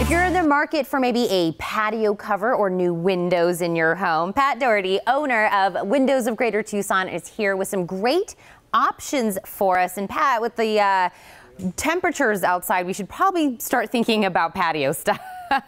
If you're in the market for maybe a patio cover or new windows in your home, Pat Doherty, owner of Windows of Greater Tucson, is here with some great options for us. And Pat, with the temperatures outside, we should probably start thinking about patio stuff.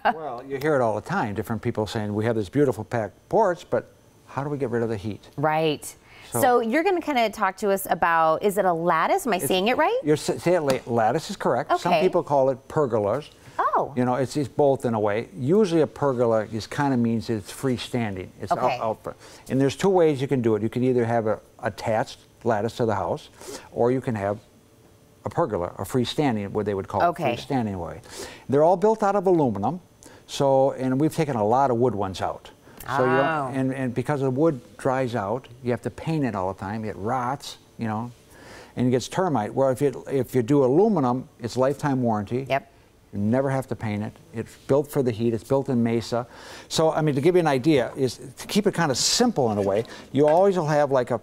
Well, you hear it all the time. Different people saying, we have this beautiful back porch, but how do we get rid of the heat? Right. So you're going to kind of talk to us about, is it a lattice? Am I saying it right? You're saying lattice is correct. Okay. Some people call it pergolas. Oh. You know, it's both in a way. Usually a pergola just kind of means it's freestanding. It's out front. And there's two ways you can do it. You can either have an attached lattice to the house, or you can have a pergola, a freestanding, what they would call it, freestanding way. They're all built out of aluminum. So, and we've taken a lot of wood ones out. So you don't, and because the wood dries out, you have to paint it all the time. It rots, you know, and it gets termite. Where if you do aluminum, it's lifetime warranty. Yep. You never have to paint it. It's built for the heat. It's built in Mesa. So, I mean, to give you an idea, is to keep it kind of simple in a way, you always will have like a,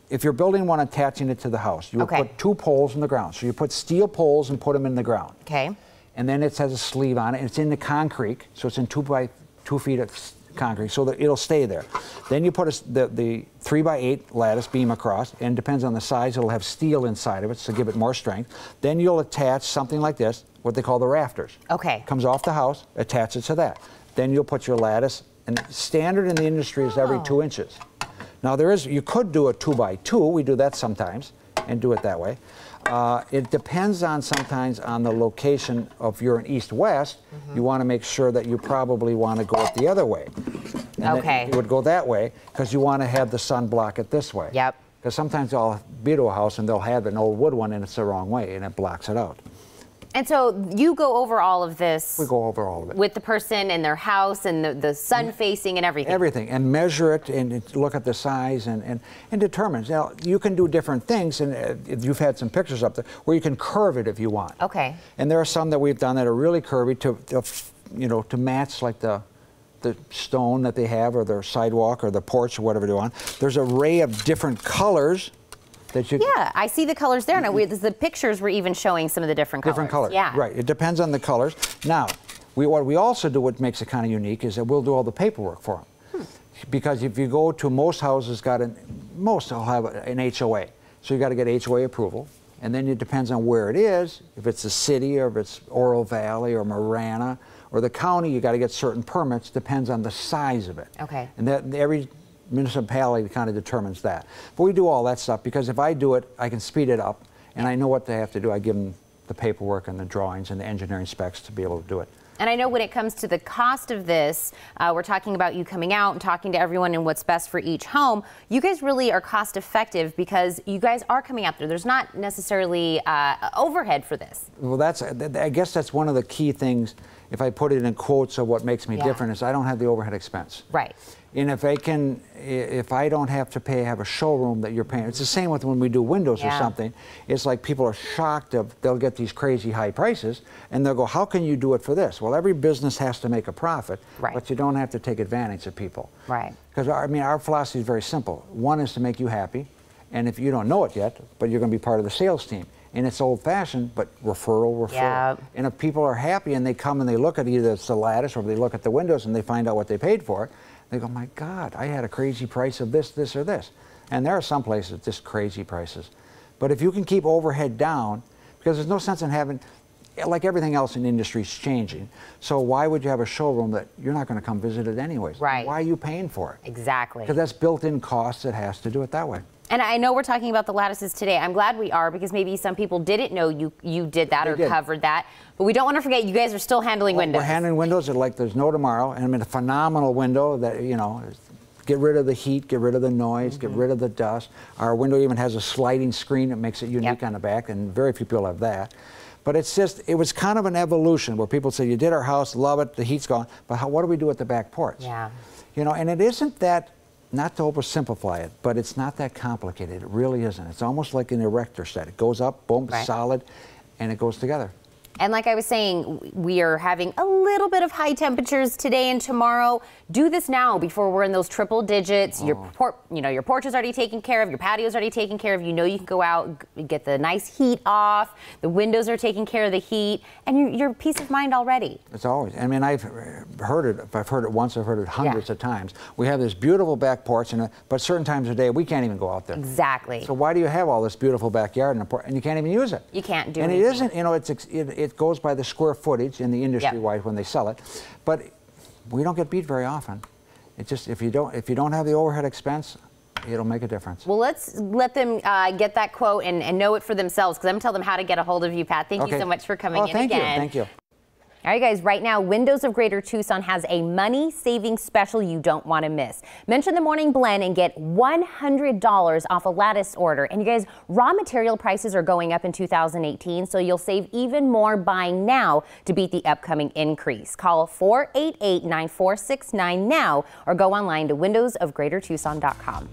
if you're building one attaching it to the house, you will put two poles in the ground. So you put steel poles and put them in the ground. Okay. And then it has a sleeve on it, and it's in the concrete, so it's in 2 by 2 feet of concrete, so that it'll stay there. Then you put the 3 by 8 lattice beam across, and depends on the size, it'll have steel inside of it to give it more strength. Then you'll attach something like this, what they call the rafters. Okay. Comes off the house, attach it to that. Then you'll put your lattice, and standard in the industry is every 2 inches. Now you could do a 2 by 2, we do that sometimes, and do it that way. It depends on sometimes on the location of you're in east-west. You want to make sure that you probably want to go it the other way. And you would go that way because you want to have the sun block it this way. Yep. Because sometimes I'll be to a house and they'll have an old wood one and it's the wrong way and it blocks it out. And so you go over all of this. We go over all of it. With the person and their house and the sun facing and everything. Everything, and measure it and look at the size and determine. Now, you can do different things, and you've had some pictures up there, where you can curve it if you want. Okay. And there are some that we've done that are really curvy to match like the stone that they have, or their sidewalk, or the porch, or whatever they want. There's an array of different colors. Yeah, I see the colors there. Now, the pictures were even showing some of the different colors. Different colors, yeah. Right. It depends on the colors. Now, what we also do, what makes it kind of unique, is that we'll do all the paperwork for them. Because if you go to most houses, most will have an HOA. So you got to get HOA approval. And then it depends on where it is. If it's a city, or if it's Oro Valley, or Marana, or the county, you got to get certain permits. Depends on the size of it. Okay. And every municipality kind of determines that. But we do all that stuff because if I do it, I can speed it up, and I know what they have to do. I give them the paperwork and the drawings and the engineering specs to be able to do it. And I know when it comes to the cost of this, we're talking about you coming out and talking to everyone and what's best for each home. You guys really are cost effective because you guys are coming out there. There's not necessarily overhead for this. Well, I guess that's one of the key things, if I put it in quotes of what makes me different, is I don't have the overhead expense. Right. And if I don't have to have a showroom that you're paying, it's the same with when we do windows or something. It's like people are shocked they'll get these crazy high prices, and they'll go, how can you do it for this? Well, every business has to make a profit, but you don't have to take advantage of people. Right. Because, I mean, our philosophy is very simple. One is to make you happy, and if you don't know it yet, but you're going to be part of the sales team. And it's old-fashioned, but referral. Yep. And if people are happy and they come and they look at either the lattice or they look at the windows and they find out what they paid for it, they go, my God, I had a crazy price of this, this, or this. And there are some places just crazy prices. But if you can keep overhead down, because there's no sense in having, like everything else in the industry is changing. So why would you have a showroom that you're not going to come visit it anyways? Right. Why are you paying for it? Exactly. Because that's built-in costs that has to do it that way. And I know we're talking about the lattices today. I'm glad we are, because maybe some people didn't know you did that or covered that. But we don't want to forget, you guys are still handling windows. We're handling windows like there's no tomorrow. And I mean, a phenomenal window that, you know, get rid of the heat, get rid of the noise, get rid of the dust. Our window even has a sliding screen that makes it unique on the back, and very few people have that. But it's just, it was kind of an evolution where people say, you did our house, love it, the heat's gone, but what do we do at the back porch? Yeah. You know, and it isn't that, not to oversimplify it, but it's not that complicated. It really isn't. It's almost like an erector set. It goes up, boom, solid, and it goes together. And like I was saying, we are having a little bit of high temperatures today and tomorrow. Do this now before we're in those triple digits. Your porch is already taken care of. Your patio is already taken care of. You know you can go out, get the nice heat off. The windows are taking care of the heat, and you're peace of mind already. It's always. I mean, I've heard it. If I've heard it once, I've heard it hundreds of times. We have this beautiful back porch, but certain times of the day we can't even go out there. Exactly. So why do you have all this beautiful backyard and you can't even use it? You can't do it. And it isn't. You know, it goes by the square footage in the industry-wide when they sell it, but we don't get beat very often. It just if you don't have the overhead expense, it'll make a difference. Well, let's let them get that quote and know it for themselves, because I'm going to tell them how to get a hold of you, Pat. Thank you so much for coming in again. Thank you. All right, guys, right now, Windows of Greater Tucson has a money-saving special you don't want to miss. Mention the Morning Blend and get $100 off a lattice order. And you guys, raw material prices are going up in 2018, so you'll save even more buying now to beat the upcoming increase. Call 488-9469 now or go online to windowsofgreatertucson.com.